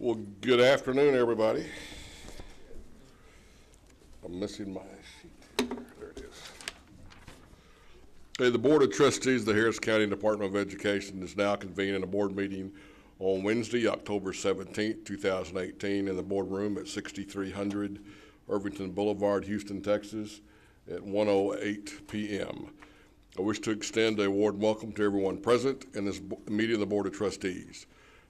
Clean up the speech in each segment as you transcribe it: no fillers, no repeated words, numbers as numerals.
Well, good afternoon, everybody. I'm missing my sheet. There it is. Okay, the Board of Trustees of the Harris County Department of Education is now convening a board meeting on Wednesday, October 17th, 2018 in the boardroom at 6300 Irvington Boulevard, Houston, Texas at 1:08 p.m. I wish to extend a warm welcome to everyone present in this meeting of the Board of Trustees.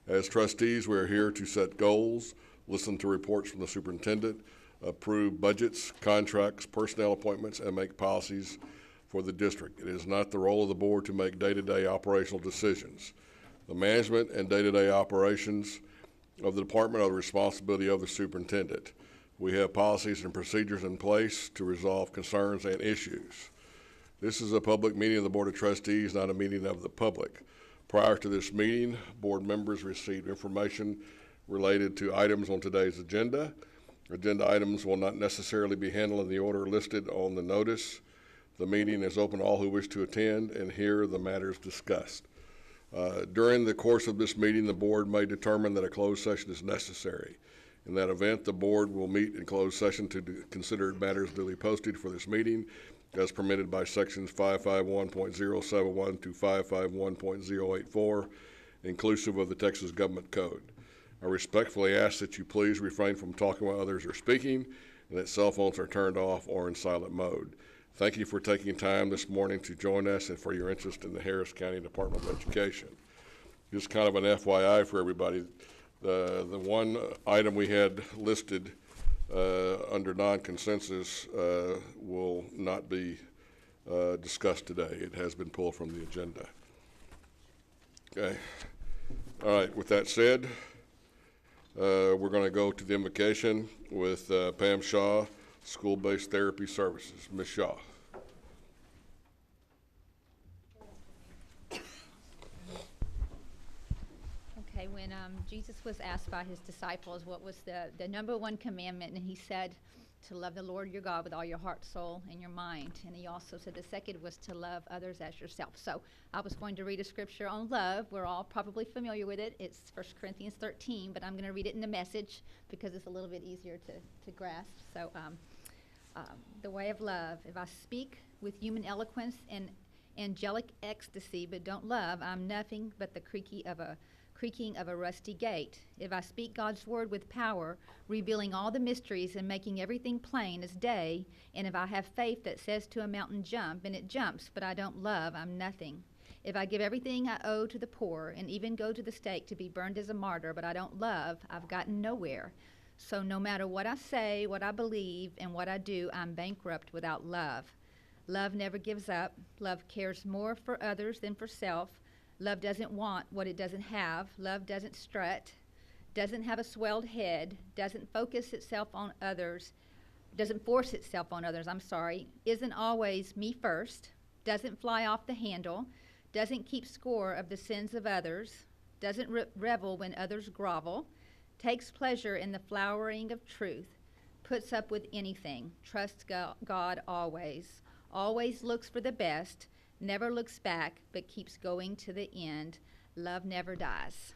As trustees, we are here to set goals, listen to reports from the superintendent, approve budgets, contracts, personnel appointments, and make policies for the district. It is not the role of the board to make day-to-day operational decisions. The management and day-to-day operations of the department are the responsibility of the superintendent. We have policies and procedures in place to resolve concerns and issues. This is a public meeting of the Board of Trustees, not a meeting of the public. Prior to this meeting, board members received information related to items on today's agenda. Agenda items will not necessarily be handled in the order listed on the notice. The meeting is open to all who wish to attend and hear the matters discussed. During the course of this meeting, the board may determine that a closed session is necessary. In that event, the board will meet in closed session to consider matters duly posted for this meeting as permitted by sections 551.071 to 551.084, inclusive of the Texas Government Code. I respectfully ask that you please refrain from talking while others are speaking and that cell phones are turned off or in silent mode. Thank you for taking time this morning to join us and for your interest in the Harris County Department of Education. Just kind of an FYI for everybody, the one item we had listed under non-consensus will not be discussed today. It has been pulled from the agenda. Okay. All right, with that said, we're going to go to the invocation with Pam Shaw, School-Based Therapy Services. Ms. Shaw. Okay, when Jesus was asked by his disciples what was the number one commandment, and he said to love the Lord your God with all your heart, soul, and your mind. And he also said the second was to love others as yourself. So I was going to read a scripture on love. We're all probably familiar with it. It's 1 Corinthians 13, but I'm going to read it in the Message because it's a little bit easier to grasp. So the way of love. If I speak with human eloquence and angelic ecstasy but don't love, I'm nothing but the creaking of a rusty gate. If I speak God's word with power, revealing all the mysteries and making everything plain as day, and if I have faith that says to a mountain jump, and it jumps, but I don't love, I'm nothing. If I give everything I owe to the poor, and even go to the stake to be burned as a martyr, but I don't love, I've gotten nowhere. So no matter what I say, what I believe, and what I do, I'm bankrupt without love. Love never gives up. Love cares more for others than for self. Love doesn't want what it doesn't have. Love doesn't strut, doesn't have a swelled head, doesn't force itself on others, isn't always me first, doesn't fly off the handle, doesn't keep score of the sins of others, doesn't revel when others grovel, takes pleasure in the flowering of truth, puts up with anything, trusts God always, always looks for the best, never looks back, but keeps going to the end. Love never dies.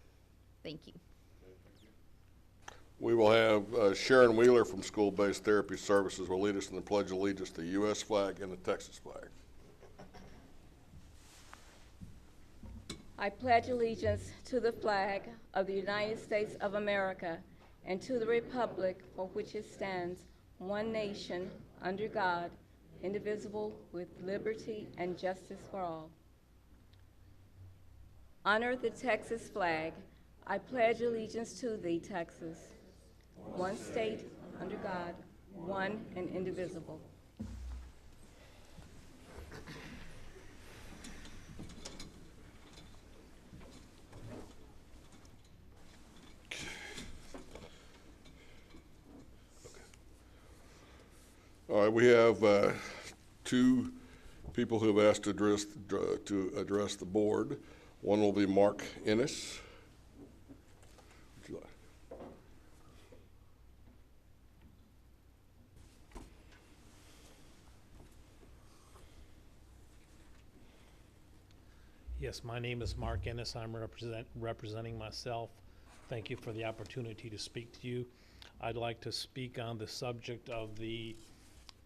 Thank you. We will have Sharon Wheeler from School-Based Therapy Services will lead us in the Pledge of Allegiance to the U.S. flag and the Texas flag. I pledge allegiance to the flag of the United States of America and to the republic for which it stands, one nation, under God, indivisible, with liberty and justice for all. Honor the Texas flag. I pledge allegiance to thee, Texas, one state, under God, one and indivisible. All right, we have two people who have asked to address the board. One will be Marc Ennis. Would you like? Yes, my name is Marc Ennis. I'm representing myself Thank you for the opportunity to speak to you. I'd like to speak on the subject of the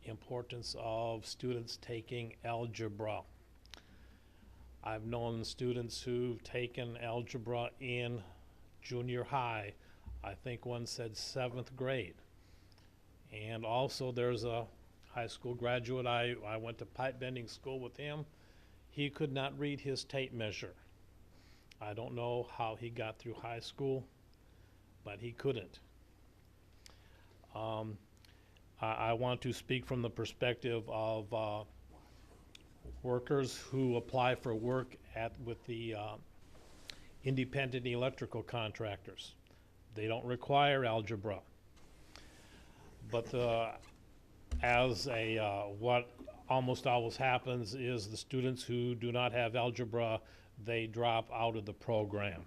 importance of students taking algebra. I've known students who've taken algebra in junior high. I think one said 7th grade. And also there's a high school graduate, I went to pipe bending school with him. He could not read his tape measure. I don't know how he got through high school, but he couldn't. I want to speak from the perspective of workers who apply for work with the independent electrical contractors. They don't require algebra. But what almost always happens is the students who do not have algebra, they drop out of the program.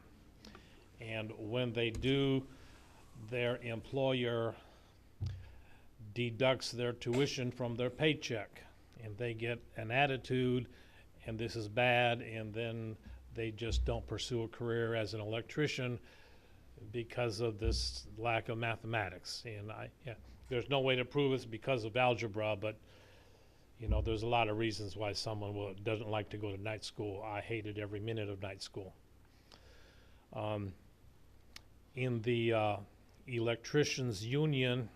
And when they do, their employer deducts their tuition from their paycheck, and they get an attitude, and this is bad, and then they just don't pursue a career as an electrician because of this lack of mathematics. And there's no way to prove it's because of algebra, but you know, there's a lot of reasons why someone doesn't like to go to night school. I hated every minute of night school. In the electricians union,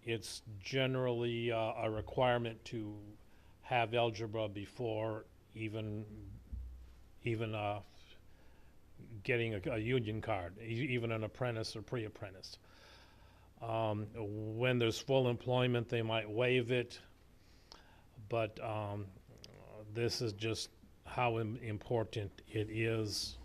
it's generally a requirement to have algebra before even getting a union card, even an apprentice or pre-apprentice. When there's full employment, they might waive it, but this is just how important it is.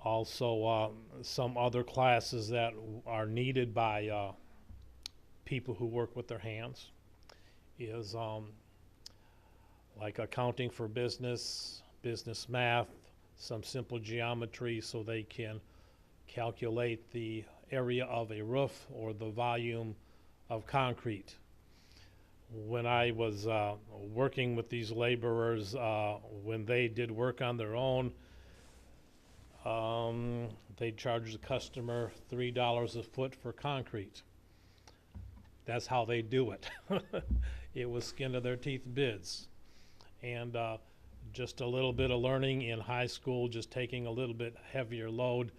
Also, some other classes that are needed by people who work with their hands is like accounting for business, business math, some simple geometry so they can calculate the area of a roof or the volume of concrete. When I was working with these laborers, when they did work on their own, they charged the customer $3 a foot for concrete. That's how they do it. It was skin to their teeth bids. And just a little bit of learning in high school, just taking a little bit heavier load,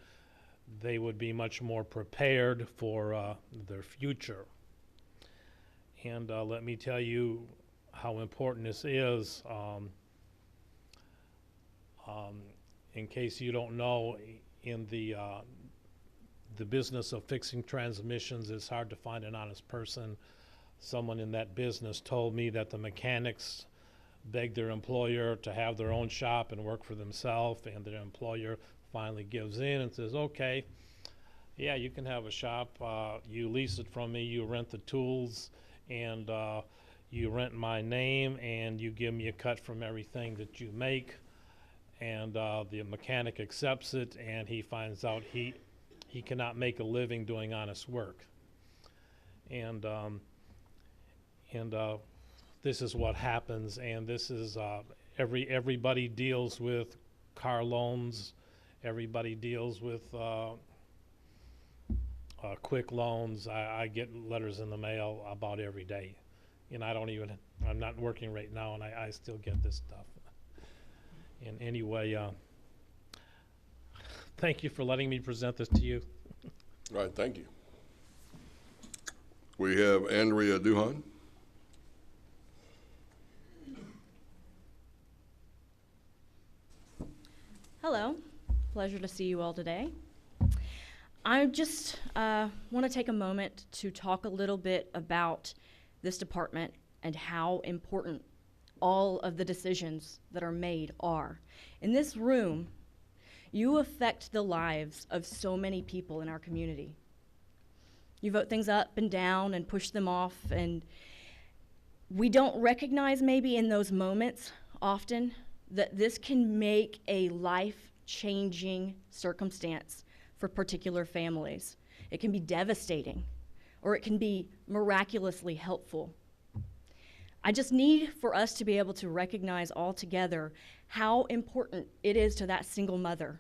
they would be much more prepared for their future. And let me tell you how important this is. In case you don't know, in the business of fixing transmissions, it's hard to find an honest person. Someone in that business told me that the mechanics begged their employer to have their own shop and work for themselves, and their employer finally gives in and says, okay, yeah, you can have a shop. You lease it from me, you rent the tools, and you rent my name, and you give me a cut from everything that you make. And the mechanic accepts it, and he finds out he cannot make a living doing honest work. And this is what happens, and this is everybody deals with car loans, everybody deals with quick loans. I get letters in the mail about every day, and I'm not working right now, and I still get this stuff. And anyway, thank you for letting me present this to you. All right, thank you. We have RIA Duhon. Hello, pleasure to see you all today. I just want to take a moment to talk a little bit about this department and how important all of the decisions that are made are. In this room, you affect the lives of so many people in our community. You vote things up and down and push them off, and we don't recognize maybe in those moments often that this can make a life-changing circumstance for particular families. It can be devastating, or it can be miraculously helpful. I just need for us to be able to recognize all together how important it is to that single mother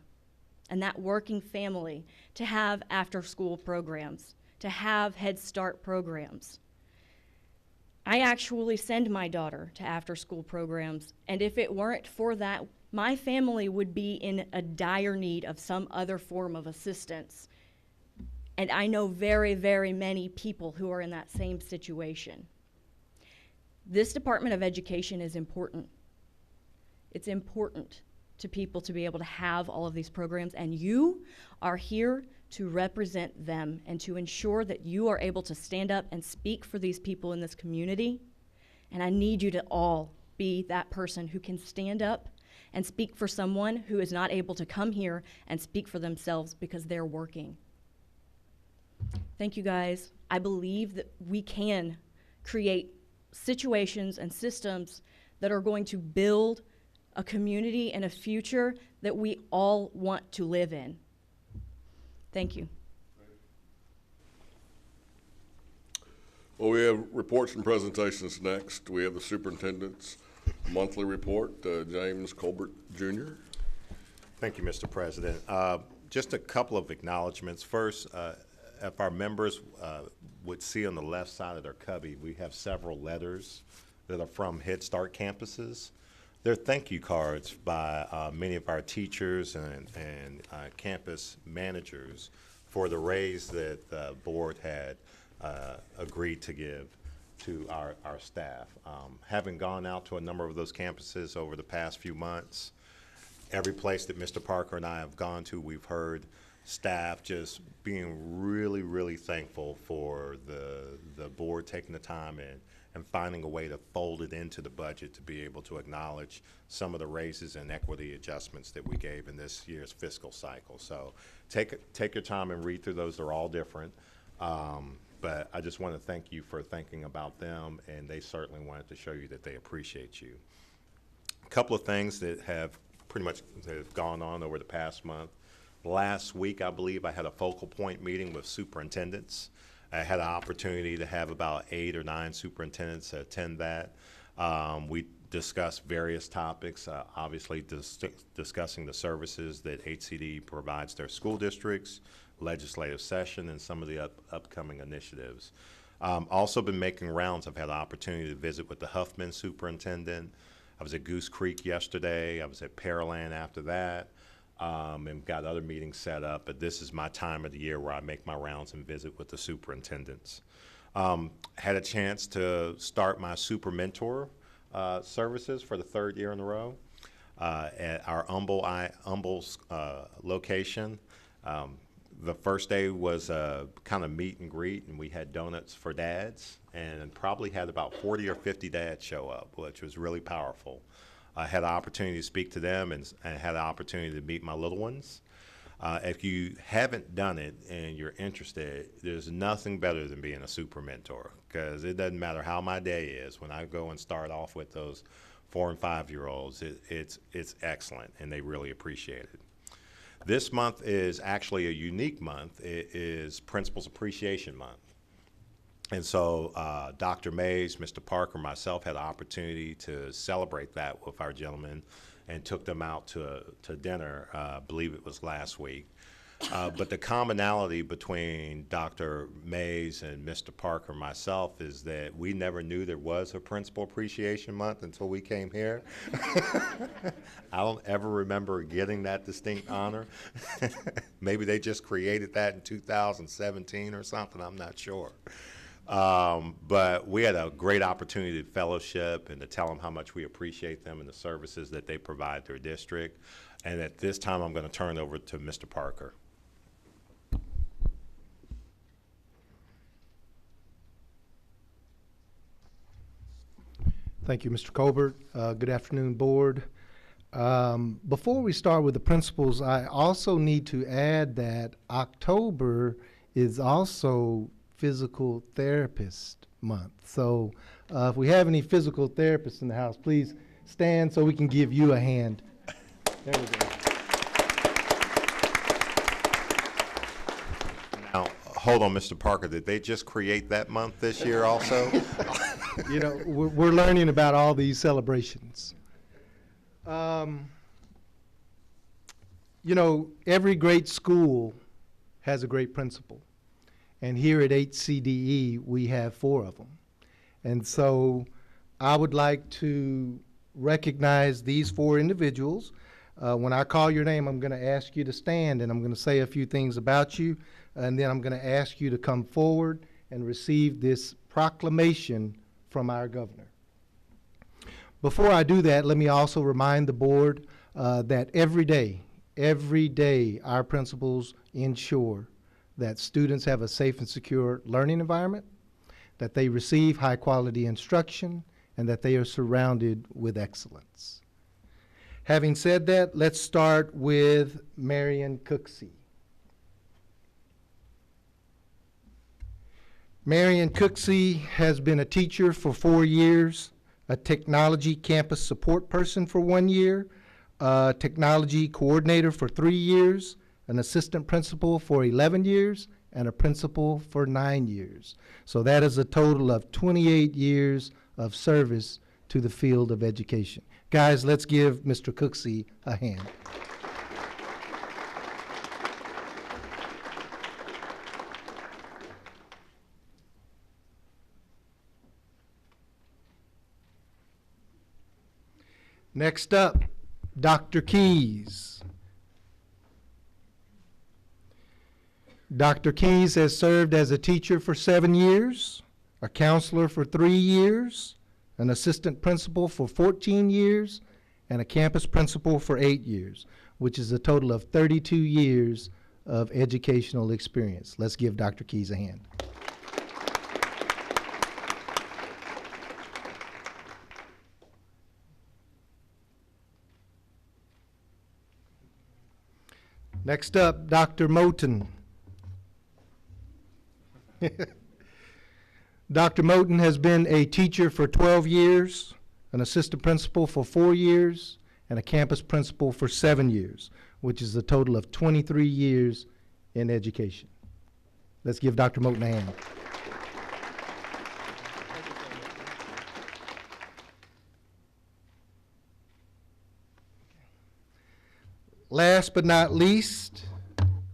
and that working family to have after-school programs, to have Head Start programs. I actually send my daughter to after-school programs, and if it weren't for that, my family would be in a dire need of some other form of assistance. And I know very, very many people who are in that same situation. This Department of Education is important. It's important to people to be able to have all of these programs, and you are here to represent them and to ensure that you are able to stand up and speak for these people in this community. And I need you to all be that person who can stand up and speak for someone who is not able to come here and speak for themselves because they're working. Thank you, guys. I believe that we can create situations and systems that are going to build a community and a future that we all want to live in. Thank you. Well, we have reports and presentations next. We have the superintendent's monthly report, James Colbert Jr. Thank you, Mr. President. Just a couple of acknowledgments. First, if our members would see on the left side of their cubby, we have several letters that are from Head Start campuses. They're thank you cards by many of our teachers and campus managers for the raise that the board had agreed to give to our staff. Having gone out to a number of those campuses over the past few months, every place that Mr. Parker and I have gone to, we've heard staff just being really, really thankful for the board taking the time and finding a way to fold it into the budget to be able to acknowledge some of the raises and equity adjustments that we gave in this year's fiscal cycle. So take your time and read through those. They're all different. But I just want to thank you for thinking about them, and they certainly wanted to show you that they appreciate you. A couple of things that have pretty much gone on over the past month. Last week, I believe, I had a focal point meeting with superintendents. I had an opportunity to have about 8 or 9 superintendents attend that. We discussed various topics, obviously discussing the services that HCDE provides their school districts, legislative session, and some of the upcoming initiatives. Also been making rounds. I've had an opportunity to visit with the Huffman superintendent. I was at Goose Creek yesterday. I was at Pearland after that. And got other meetings set up, but this is my time of the year where I make my rounds and visit with the superintendents. Had a chance to start my super mentor services for the 3rd year in a row at our Humble's location. The first day was a kind of meet and greet, and we had donuts for dads, and probably had about 40 or 50 dads show up, which was really powerful. I had an opportunity to speak to them and had an opportunity to meet my little ones. If you haven't done it and you're interested, there's nothing better than being a super mentor, because it doesn't matter how my day is. When I go and start off with those 4- and 5-year-olds, it's excellent, and they really appreciate it. This month is actually a unique month. It is Principals Appreciation Month. And so Dr. Mays, Mr. Parker, myself had an opportunity to celebrate that with our gentlemen and took them out to dinner, I believe it was last week. But the commonality between Dr. Mays and Mr. Parker and myself is that we never knew there was a Principal Appreciation Month until we came here. I don't ever remember getting that distinct honor. Maybe they just created that in 2017 or something, I'm not sure. But we had a great opportunity to fellowship and to tell them how much we appreciate them and the services that they provide their district. And at this time, I'm going to turn it over to Mr. Parker. Thank you, Mr. Colbert. Good afternoon, board. Before we start with the principals, I also need to add that October is also Physical Therapist Month. So if we have any physical therapists in the house, please stand so we can give you a hand. There we go. Now, hold on, Mr. Parker. Did they just create that month this year also? You know, we're learning about all these celebrations. You know, every great school has a great principal. And here at HCDE, we have 4 of them. And so I would like to recognize these 4 individuals. When I call your name, I'm going to ask you to stand, and I'm going to say a few things about you, and then I'm going to ask you to come forward and receive this proclamation from our governor. Before I do that, let me also remind the board that every day, our principals ensure that students have a safe and secure learning environment, that they receive high-quality instruction, and that they are surrounded with excellence. Having said that, let's start with Marion Cooksey. Marion Cooksey has been a teacher for 4 years, a technology campus support person for 1 year, a technology coordinator for 3 years, an assistant principal for 11 years, and a principal for 9 years. So that is a total of 28 years of service to the field of education. Guys, let's give Mr. Cooksey a hand. Next up, Dr. Keys. Dr. Keys has served as a teacher for 7 years, a counselor for 3 years, an assistant principal for 14 years, and a campus principal for 8 years, which is a total of 32 years of educational experience. Let's give Dr. Keys a hand. Next up, Dr. Moten. Dr. Moten has been a teacher for 12 years, an assistant principal for 4 years, and a campus principal for 7 years, which is a total of 23 years in education. Let's give Dr. Moten a hand. Last but not least,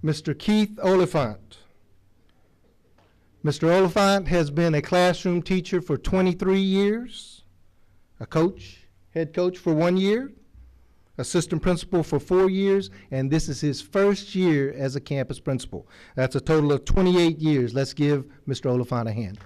Mr. Keith Oliphant. Mr. Oliphant has been a classroom teacher for 23 years, a head coach for 1 year, assistant principal for 4 years, and this is his first year as a campus principal. That's a total of 28 years. Let's give Mr. Oliphant a hand.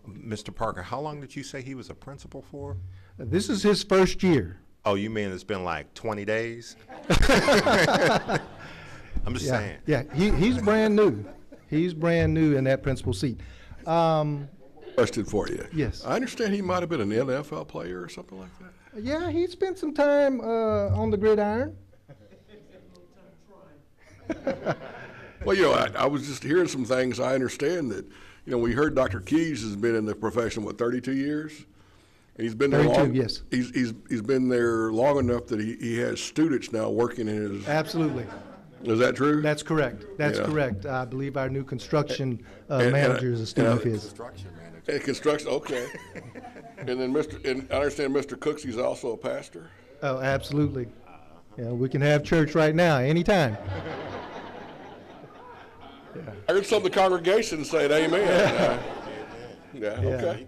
Mr. Parker, how long did you say he was a principal for? This is his first year. Oh, you mean it's been like 20 days? I'm just saying. Yeah, he's brand new. He's brand new in that principal seat. Question for you. Yes. I understand he might have been an NFL player or something like that. Yeah, he spent some time on the gridiron. Well, you know, I was just hearing some things. I understand that, you know, we heard Dr. Keys has been in the profession, 32 years? And he's been there 32, long. yes. He's been there long enough that he has students now working in his. Absolutely. Is that true? That's correct. That's Yeah. correct. I believe our new construction manager is a student of his. Construction manager. And construction, okay. And then I understand Mr. Cooksey's also a pastor? Oh, absolutely. Yeah, we can have church right now, anytime. I heard some of the congregation saying amen. Yeah, okay.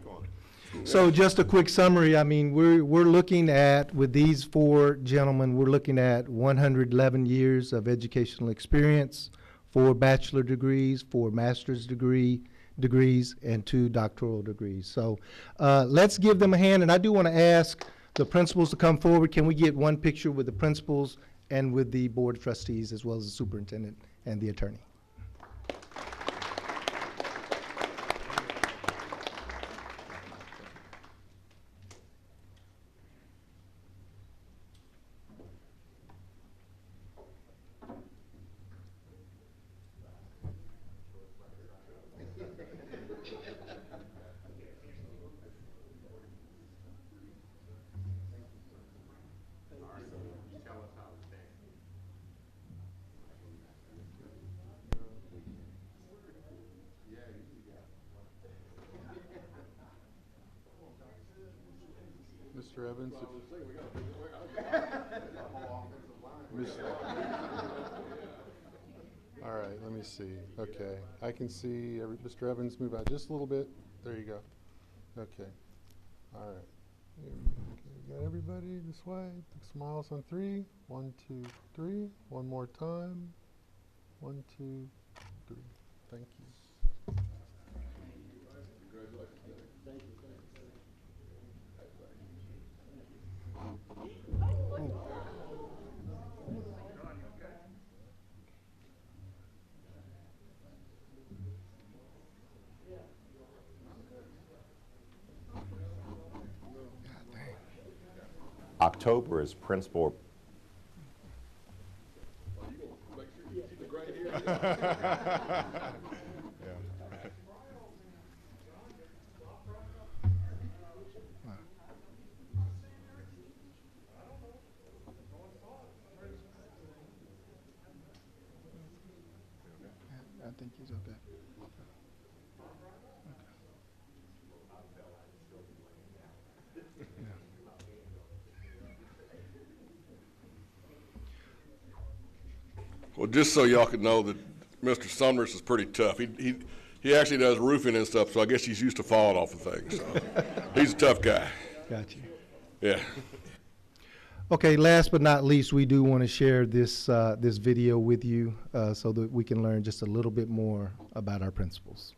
So just a quick summary. I mean, we're looking at, with these 4 gentlemen, we're looking at 111 years of educational experience, 4 bachelor degrees, 4 master's degrees, and 2 doctoral degrees. So let's give them a hand. And I do want to ask the principals to come forward. Can we get one picture with the principals and with the board of trustees, as well as the superintendent and the attorney? Mr. Evans. All right, let me see. Okay, I can see Mr. Evans move out just a little bit. There you go. Okay. All right. Okay, got everybody this way. Smiles on 3. 1, 2, 3. One more time. 1, 2, 3. Thank you. October is principal. I think he's okay. Well, just so y'all could know that Mr. Summers is pretty tough. He actually does roofing and stuff, so I guess he's used to falling off of things. So he's a tough guy. Got you. Yeah. Okay, last but not least, we do want to share this this video with you so that we can learn just a little bit more about our principals.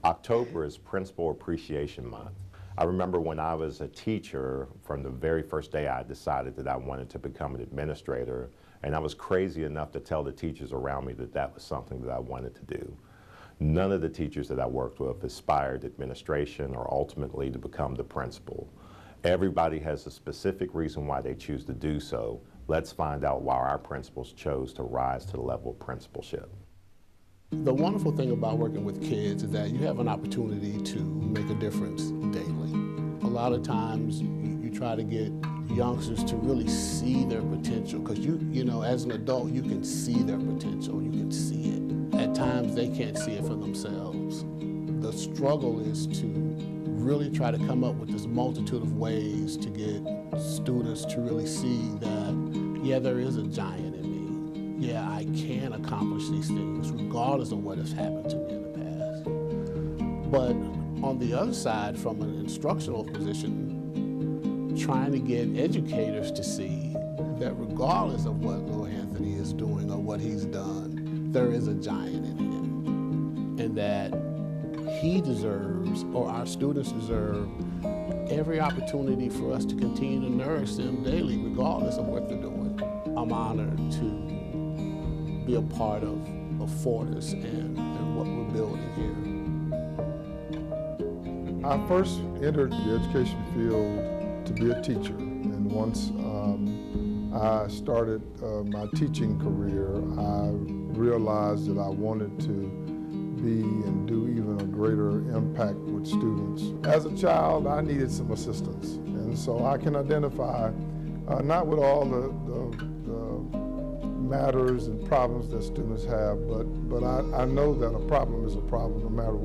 October is Principal Appreciation Month. I remember when I was a teacher, from the very first day I decided that I wanted to become an administrator, and I was crazy enough to tell the teachers around me that that was something that I wanted to do. None of the teachers that I worked with aspired to administration or ultimately to become the principal. Everybody has a specific reason why they choose to do so. Let's find out why our principals chose to rise to the level of principalship. The wonderful thing about working with kids is that you have an opportunity to make a difference daily. A lot of times you try to get youngsters to really see their potential, because you know, as an adult, you can see their potential, you can see it. At times they can't see it for themselves. The struggle is to really try to come up with this multitude of ways to get students to really see that, yeah, there is a giant in me. Yeah, I can accomplish these things regardless of what has happened to me in the past. But on the other side, from an instructional position, trying to get educators to see that regardless of what little Anthony is doing or what he's done, there is a giant in him. And that he deserves, or our students deserve, every opportunity for us to continue to nourish them daily, regardless of what they're doing. I'm honored to be a part of Fortis and what we're building here. I first entered the education field to be a teacher, and once I started my teaching career, I realized that I wanted to be and do even a greater impact with students. As a child, I needed some assistance, and so I can identify, not with all the matters and problems that students have, but I know that a problem is a problem no matter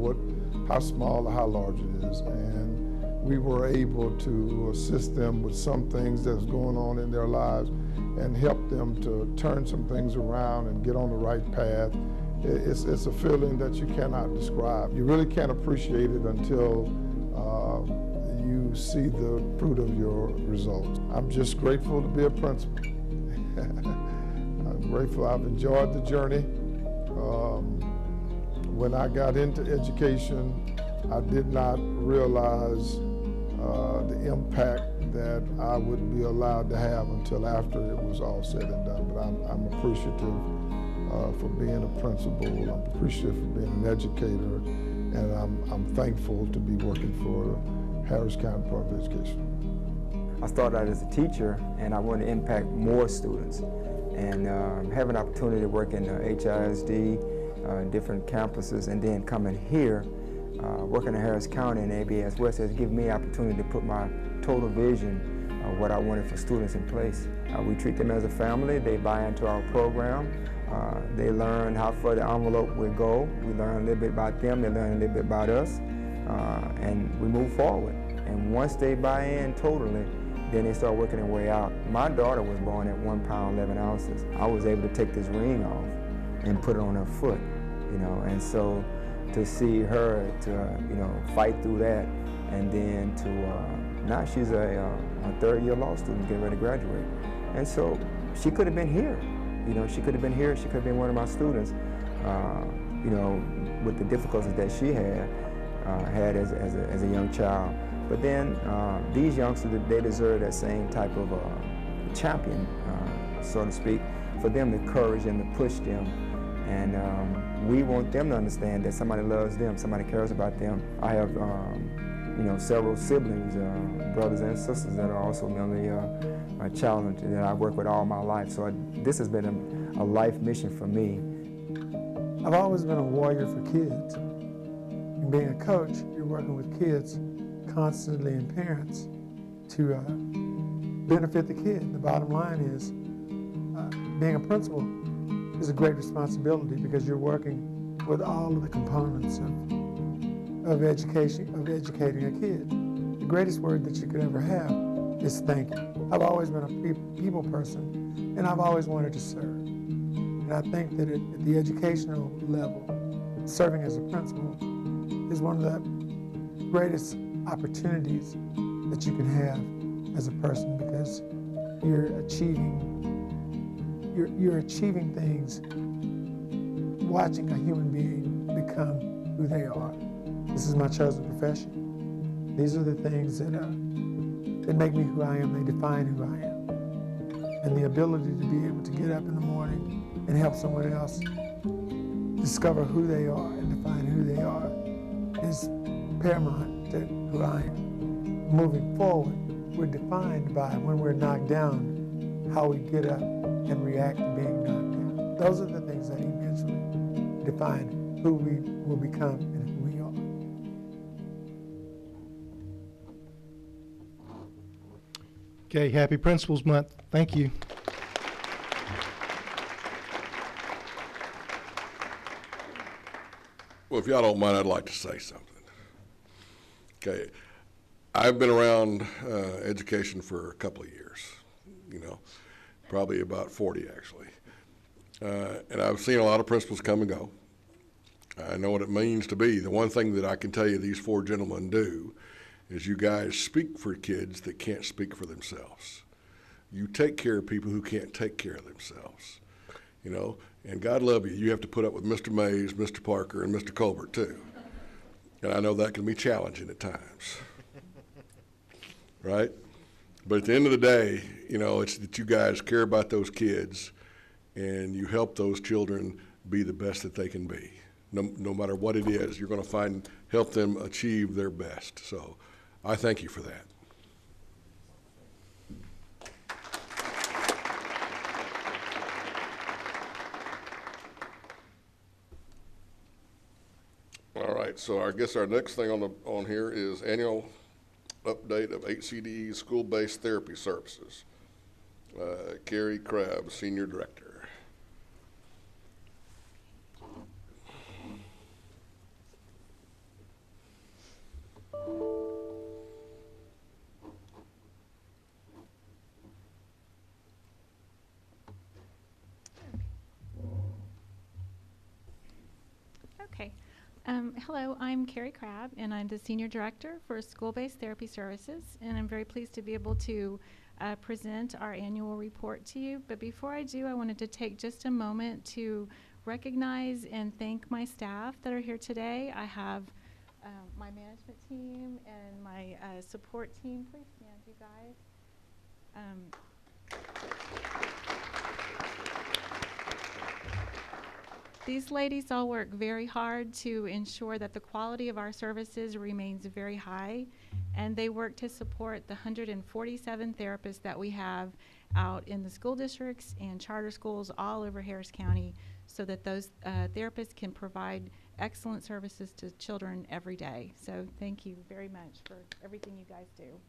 how small or how large it is. And we were able to assist them with some things that's going on in their lives and help them to turn some things around and get on the right path. It's a feeling that you cannot describe. You really can't appreciate it until you see the fruit of your results. I'm just grateful to be a principal. I'm grateful. I've enjoyed the journey. When I got into education, I did not realize the impact that I would be allowed to have until after it was all said and done. But I'm appreciative for being a principal. I'm appreciative for being an educator, and I'm thankful to be working for Harris County Department of Education. I started out as a teacher, and I wanted to impact more students. And having an opportunity to work in HISD, different campuses, and then coming here, working in Harris County and ABS West has given me the opportunity to put my total vision of what I wanted for students in place. We treat them as a family. They buy into our program. They learn how far the envelope will go. We learn a little bit about them. They learn a little bit about us. And we move forward. And once they buy in totally, then they start working their way out. My daughter was born at 1 pound, 11 ounces. I was able to take this ring off and put it on her foot, you know, and so to see her to, fight through that, and then to, now she's a third-year law student getting ready to graduate. And so she could have been here, she could have been here, she could have been one of my students, with the difficulties that she had as a young child. But then these youngsters, they deserve that same type of champion, so to speak, for them to encourage them, to push them. And we want them to understand that somebody loves them, somebody cares about them. I have, several siblings, brothers and sisters that are also mentally challenged that I work with all my life. So this has been a life mission for me. I've always been a warrior for kids. And being a coach, you're working with kids constantly and parents to benefit the kid. The bottom line is being a principal is a great responsibility because you're working with all of the components of education, of educating a kid. The greatest word that you could ever have is thank you. I've always been a people person, and I've always wanted to serve. And I think that at the educational level, serving as a principal is one of the greatest opportunities that you can have as a person, because you're achieving things, watching a human being become who they are. This is my chosen profession. These are the things that make me who I am. They define who I am. And the ability to be able to get up in the morning and help someone else discover who they are and define who they are is paramount to who I am. Moving forward, we're defined by, when we're knocked down, how we get up and react to being knocked down. Those are the things that eventually define who we will become and who we are. Okay, happy Principals Month. Thank you. Well, if y'all don't mind, I'd like to say something. Okay, I've been around education for a couple of years, probably about 40 actually. And I've seen a lot of principals come and go. I know what it means to be. The one thing that I can tell you these four gentlemen do is you guys speak for kids that can't speak for themselves. You take care of people who can't take care of themselves, and God love you. You have to put up with Mr. Mays, Mr. Parker, and Mr. Colbert too. And I know that can be challenging at times, right? But at the end of the day, it's that you guys care about those kids and you help those children be the best that they can be. No matter what it is, you're going to help them achieve their best. So I thank you for that. All right, so I guess our next thing on here is annual update of HCDE school-based therapy services. Carrie Crabb, Senior Director. Okay. Hello, I'm Carrie Crabb, and I'm the Senior Director for School-Based Therapy Services, and I'm very pleased to be able to present our annual report to you. But before I do, I wanted to take just a moment to recognize and thank my staff that are here today. I have my management team and my support team. Please stand, you guys. These ladies all work very hard to ensure that the quality of our services remains very high, and they work to support the 147 therapists that we have out in the school districts and charter schools all over Harris County, so that those therapists can provide excellent services to children every day. So thank you very much for everything you guys do.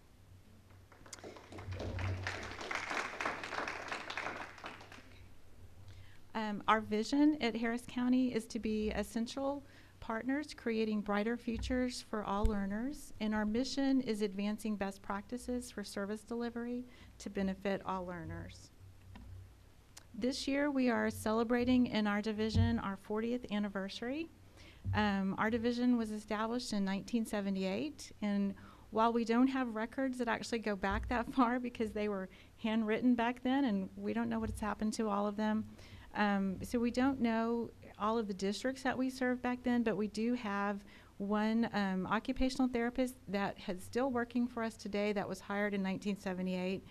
Our vision at Harris County is to be a central partners creating brighter futures for all learners, and our mission is advancing best practices for service delivery to benefit all learners. This year we are celebrating in our division our 40th anniversary. Our division was established in 1978, and while we don't have records that actually go back that far because they were handwritten back then, and we don't know what's happened to all of them, so we don't know all of the districts that we served back then, but we do have one occupational therapist that is still working for us today that was hired in 1978,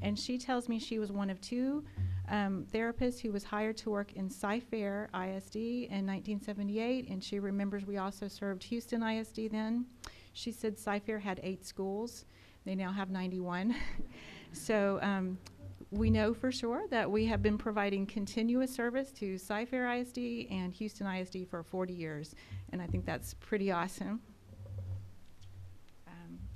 and she tells me she was one of two therapists who was hired to work in Cy-Fair ISD in 1978, and she remembers we also served Houston ISD then. She said Cy-Fair had 8 schools. They now have 91. So we know for sure that we have been providing continuous service to Cy-Fair ISD and Houston ISD for 40 years, and I think that's pretty awesome.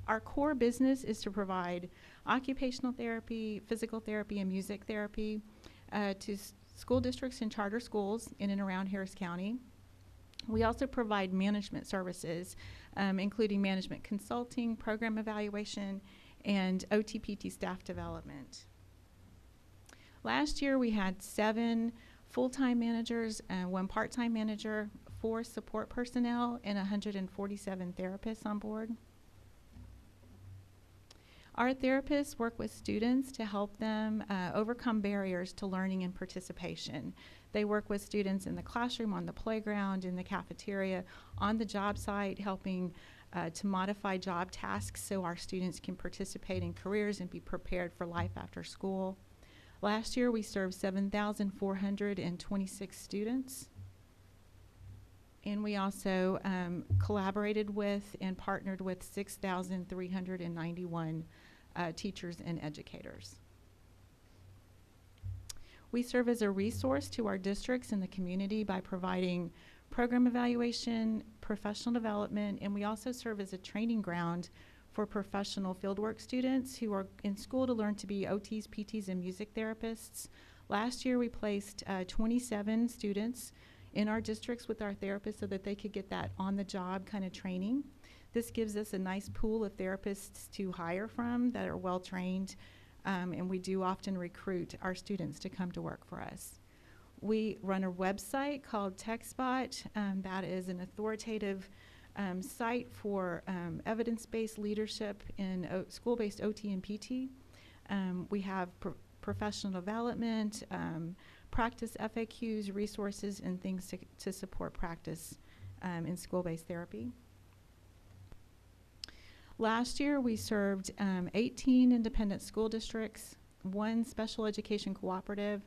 Our core business is to provide occupational therapy, physical therapy, and music therapy to school districts and charter schools in and around Harris County. We also provide management services, including management consulting, program evaluation, and OTPT staff development. Last year we had 7 full-time managers, 1 part-time manager, 4 support personnel, and 147 therapists on board. Our therapists work with students to help them overcome barriers to learning and participation. They work with students in the classroom, on the playground, in the cafeteria, on the job site, helping to modify job tasks so our students can participate in careers and be prepared for life after school. Last year we served 7,426 students. And we also collaborated with and partnered with 6,391 teachers and educators. We serve as a resource to our districts and the community by providing program evaluation, professional development, and we also serve as a training ground for professional fieldwork students who are in school to learn to be OTs, PTs, and music therapists. Last year we placed 27 students in our districts with our therapists so that they could get that on-the-job kind of training. This gives us a nice pool of therapists to hire from that are well-trained, and we do often recruit our students to come to work for us. We run a website called TechSpot. That is an authoritative site for evidence-based leadership in school-based OT and PT. We have professional development, practice FAQs, resources, and things to support practice in school-based therapy. Last year we served 18 independent school districts, 1 special education cooperative,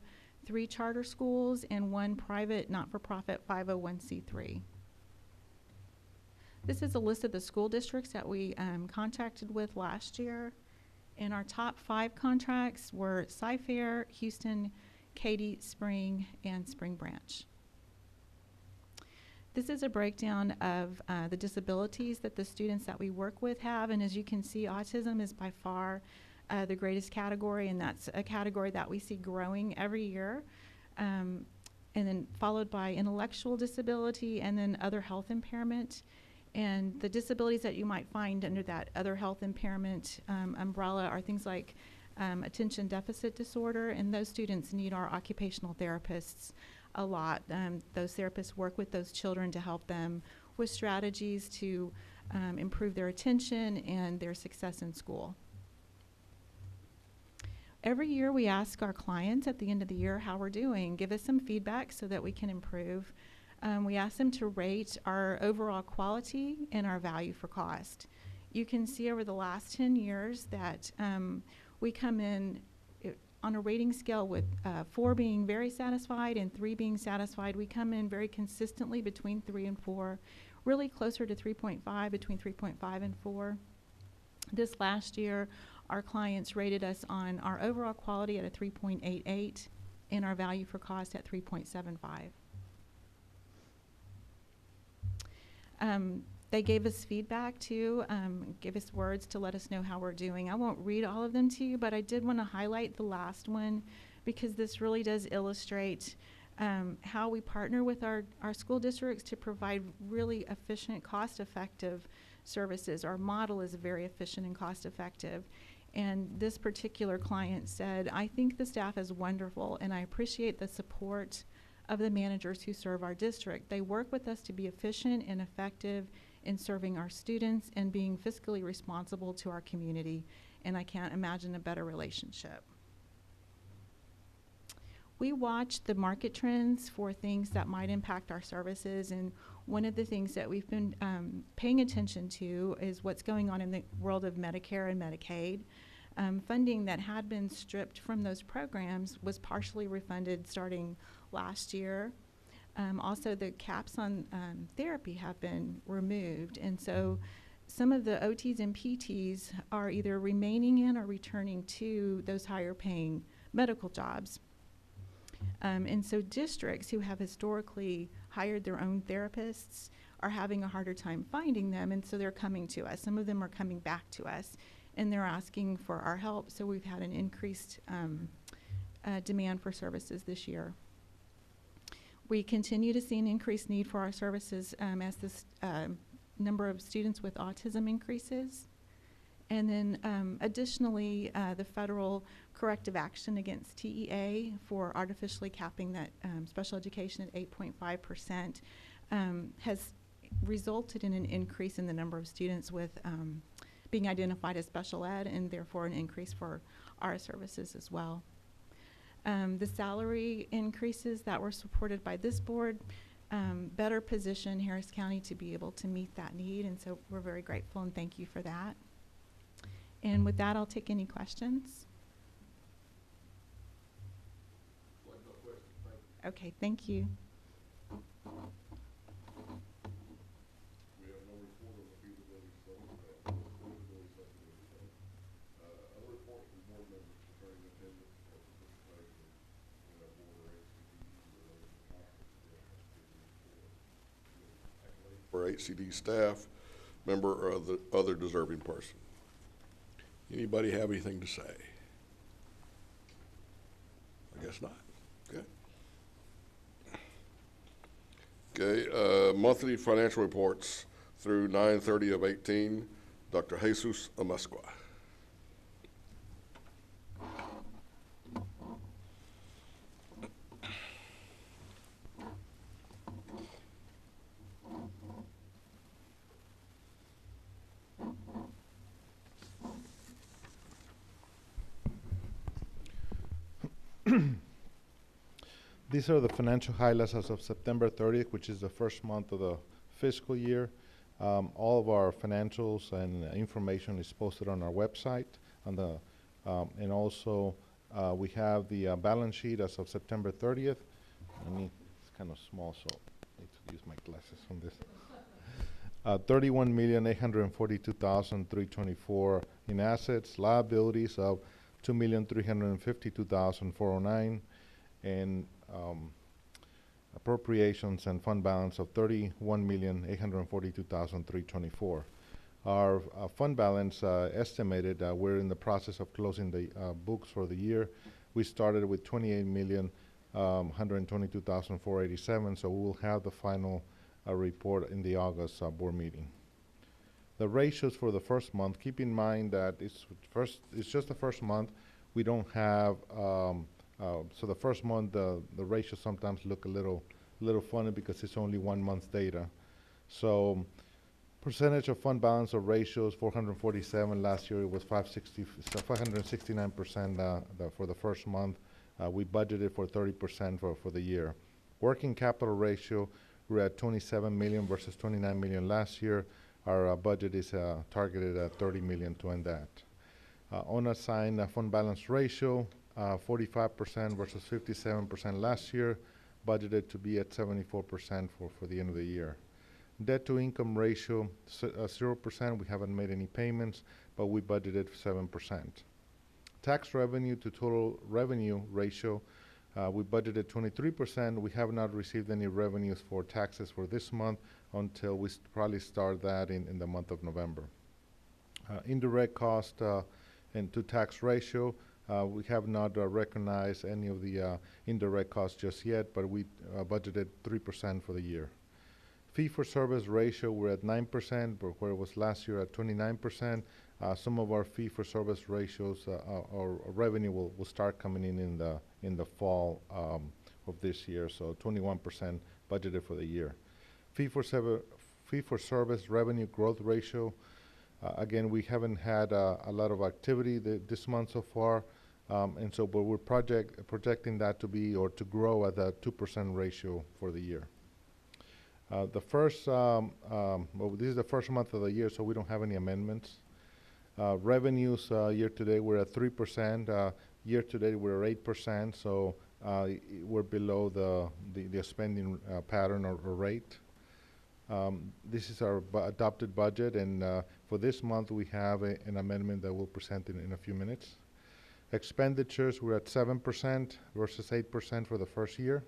3 charter schools, and 1 private not-for-profit 501c3. This is a list of the school districts that we contracted with last year, and our top 5 contracts were Cy-Fair, Houston, Katy, Spring, and Spring Branch. This is a breakdown of the disabilities that the students that we work with have, and as you can see, autism is by far the greatest category, and that's a category that we see growing every year, and then followed by intellectual disability and then other health impairment. And the disabilities that you might find under that other health impairment umbrella are things like attention deficit disorder, and those students need our occupational therapists a lot. Those therapists work with those children to help them with strategies to improve their attention and their success in school. Every year we ask our clients at the end of the year how we're doing, give us some feedback so that we can improve. We ask them to rate our overall quality and our value for cost. You can see over the last 10 years that we come in on a rating scale with 4 being very satisfied and 3 being satisfied. We come in very consistently between 3 and 4, really closer to 3.5, between 3.5 and 4. This last year, our clients rated us on our overall quality at a 3.88 and our value for cost at 3.75. They gave us feedback too, gave us words to let us know how we're doing. I won't read all of them to you, but I did want to highlight the last one because this really does illustrate how we partner with our school districts to provide really efficient, cost-effective services. Our model is very efficient and cost-effective. And this particular client said, I think the staff is wonderful, and I appreciate the support of the managers who serve our district. They work with us to be efficient and effective in serving our students and being fiscally responsible to our community, and I can't imagine a better relationship. We watch the market trends for things that might impact our services, and one of the things that we've been paying attention to is what's going on in the world of Medicare and Medicaid. Funding that had been stripped from those programs was partially refunded starting last year. Also, the caps on therapy have been removed, and so some of the OTs and PTs are either remaining in or returning to those higher paying medical jobs. And so districts who have historically hired their own therapists are having a harder time finding them, and so they're coming to us. Some of them are coming back to us, and they're asking for our help, so we've had an increased demand for services this year. We continue to see an increased need for our services as this number of students with autism increases. And then additionally, the federal corrective action against TEA for artificially capping that special education at 8.5% has resulted in an increase in the number of students with being identified as special ed, and therefore an increase for our services as well. The salary increases that were supported by this board better position Harris County to be able to meet that need, and so we're very grateful and thank you for that. And with that, I'll take any questions. Okay, thank you. For HCD staff member or the other deserving person. Anybody have anything to say? I guess not. Okay. Okay, monthly financial reports through 9/30 of 18. Dr. Jesus Amasqua. These are the financial highlights as of September 30th, which is the first month of the fiscal year. All of our financials and information is posted on our website. And also we have the balance sheet as of September 30th. It's kind of small, so I need to use my glasses on this. 31,842,324 in assets, liabilities of 2,352,409, and appropriations and fund balance of 31,842,324. Our fund balance estimated, we're in the process of closing the books for the year. We started with 28,122,487, so we will have the final report in the August board meeting. The ratios for the first month, keep in mind that it's just the first month. We don't have so the first month, the ratios sometimes look a little funny because it's only 1 month's data. So percentage of fund balance or ratios, 447. Last year it was 569% for the first month. We budgeted for 30% for the year. Working capital ratio, we're at 27 million versus 29 million last year. Our budget is targeted at 30 million to end that. Unassigned fund balance ratio, 45% versus 57% last year, budgeted to be at 74% for the end of the year. Debt to income ratio, 0%. We haven't made any payments, but we budgeted 7%. Tax revenue to total revenue ratio, we budgeted 23%. We have not received any revenues for taxes for this month until we probably start that in the month of November. Indirect cost and to tax ratio, We have not recognized any of the indirect costs just yet, but we budgeted 3% for the year. Fee-for-service ratio, we're at 9%, but where it was last year at 29%. Some of our fee-for-service ratios or revenue will start coming in the fall of this year, so 21% budgeted for the year. Fee-for-service revenue growth ratio, again, we haven't had a lot of activity this month so far, but we're projecting that to be or to grow at a 2% ratio for the year. Well, this is the first month of the year, so we don't have any amendments. Revenues year-to-date, we're at 3%. Year-to-date, we're at 8%, so we're below the spending pattern or rate. This is our adopted budget, and for this month, we have an amendment that we'll present in a few minutes. Expenditures, we're at 7% versus 8% for the first year.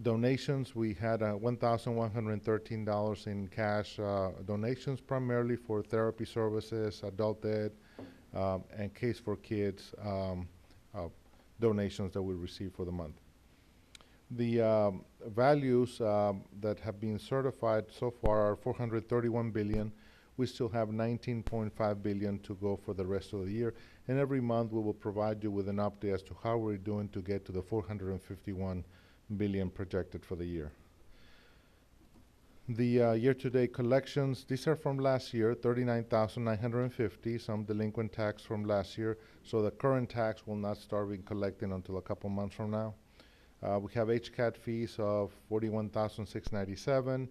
Donations, we had $1,113 in cash donations, primarily for therapy services, adult ed, and Case for Kids donations that we received for the month. The values that have been certified so far are $431 billion. We still have $19.5 billion to go for the rest of the year, and every month we will provide you with an update as to how we're doing to get to the $451 billion projected for the year. The year-to-date collections, these are from last year, $39,950, some delinquent tax from last year, so the current tax will not start being collected until a couple months from now. We have HCAT fees of $41,697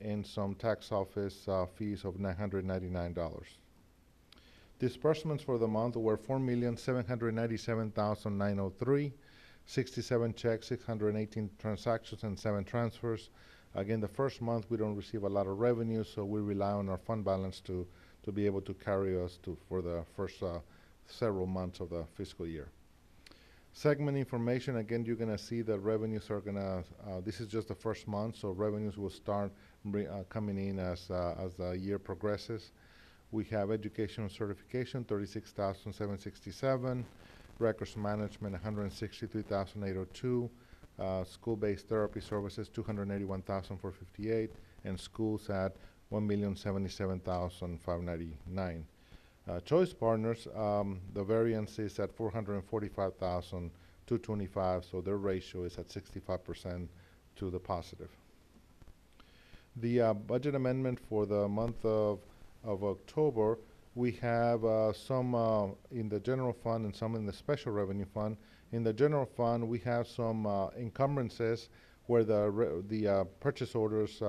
and some tax office fees of $999. Disbursements for the month were $4,797,903, 67 checks, 618 transactions, and 7 transfers. Again, the first month we don't receive a lot of revenue, so we rely on our fund balance to be able to carry us for the first several months of the fiscal year. Segment information, again, you're going to see that revenues are going to, this is just the first month, so revenues will start coming in as the year progresses. We have educational certification, $36,767. Records management, $163,802. School-based therapy services, $281,458. And schools at $1,077,599. Choice partners, the variance is at $445,225, so their ratio is at 65% to the positive. The budget amendment for the month of October, we have some in the general fund and some in the special revenue fund. In the general fund, we have some encumbrances where the purchase orders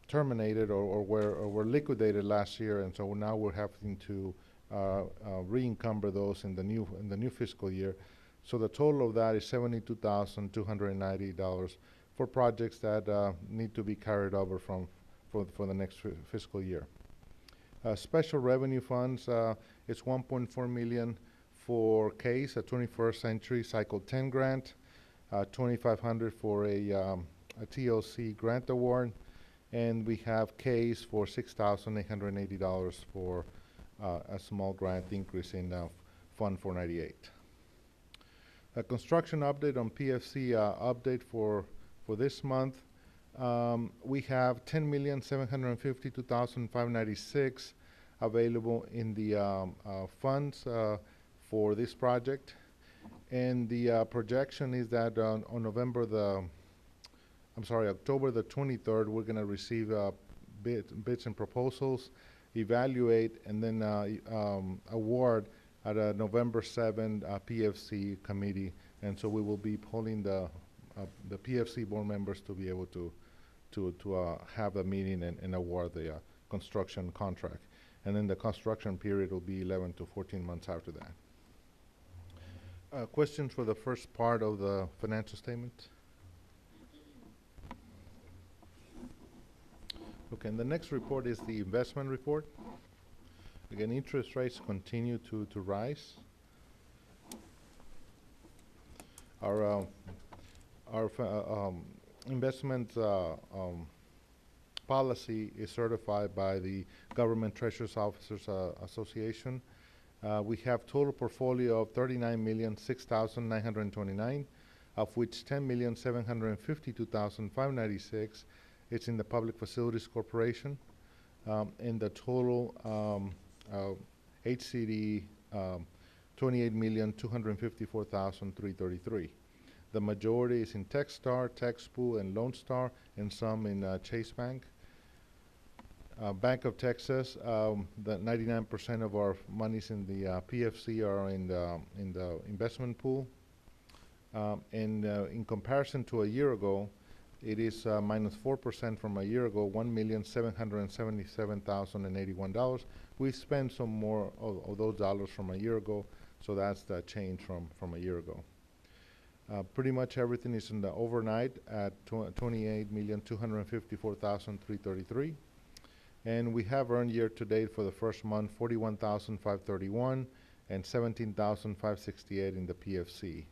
terminated or were liquidated last year, and so now we're having to re-encumber those in the new fiscal year. So the total of that is $72,290 for projects that need to be carried over for the next fiscal year. Special revenue funds, it's $1.4 million for CASE, a 21st Century Cycle 10 grant, $2,500 for a TLC grant award, and we have CASE for $6,880 for a small grant increase in Fund 498. A construction update on PFC update for this month. We have $10,752,596 available in the funds for this project, and the projection is that on October the 23rd, we're going to receive bids and proposals, evaluate, and then award at a November 7 PFC committee, and so we will be polling the PFC board members to be able to have a meeting and award the construction contract. And then the construction period will be 11 to 14 months after that. Questions for the first part of the financial statement? Okay, and the next report is the investment report. Again, interest rates continue to rise. Our investment policy is certified by the Government Treasurers Officers Association. We have total portfolio of $39,006,929, of which $10,752,596 is in the Public Facilities Corporation, and the total HCDE $28,254,333. The majority is in Techstar, TechSpool, and Lone Star, and some in Chase Bank. Bank of Texas, the 99% of our monies in the PFC are in the investment pool. In comparison to a year ago, it is minus 4% from a year ago, $1,777,081. We spent some more of those dollars from a year ago, so that's the change from a year ago. Pretty much everything is in the overnight at $28,254,333. And we have earned year to date for the first month $41,531 and $17,568 in the PFC.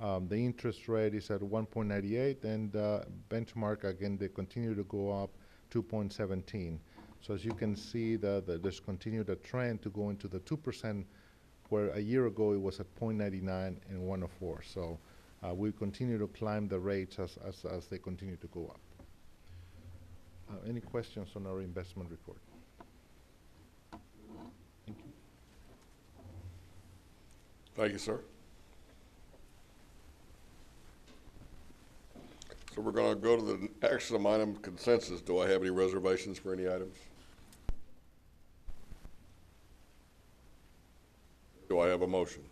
The interest rate is at 1.98, and benchmark, again, they continue to go up 2.17. So as you can see, there's continued a trend to go into the 2%, where a year ago it was at 0.99 and 104. So we continue to climb the rates as they continue to go up. Any questions on our investment report? Thank you. Thank you, sir. So we're going to go to the action item consensus. Do I have any reservations for any items? Do I have a motion?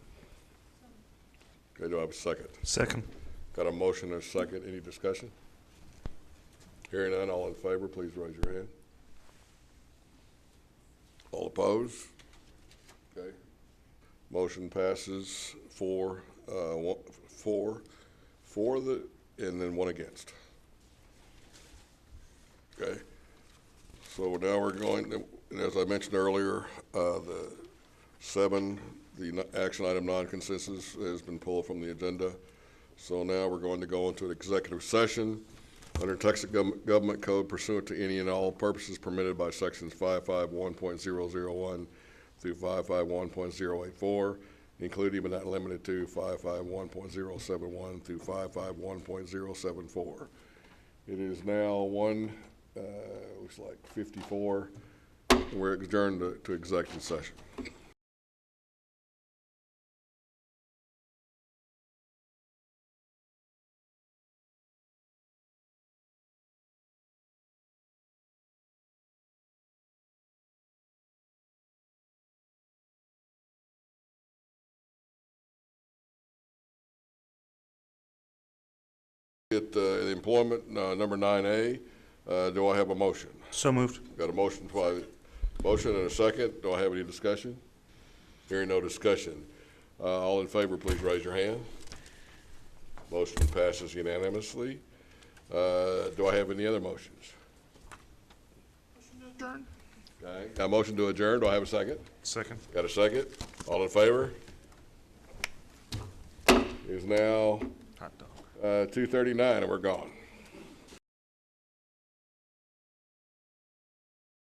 Okay, do I have a second? Second. Got a motion and a second. Any discussion? Hearing none, all in favor, please raise your hand. All opposed? Okay. Motion passes four, and then one against. Okay. So now we're going to, and as I mentioned earlier, the action item non-consensus has been pulled from the agenda. So now we're going to go into an executive session under Texas Government Code pursuant to any and all purposes permitted by sections 551.001 through 551.084, including but not limited to 551.071 through 551.074. It is now looks like 54, and we're adjourned to executive session. At employment number 9A, do I have a motion? So moved. Got a motion and a second. Do I have any discussion? Hearing no discussion. All in favor, please raise your hand. Motion passes unanimously. Do I have any other motions? Motion to adjourn. Okay. A motion to adjourn. Do I have a second? Second. Got a second? All in favor? It is now 2:39 and we're gone.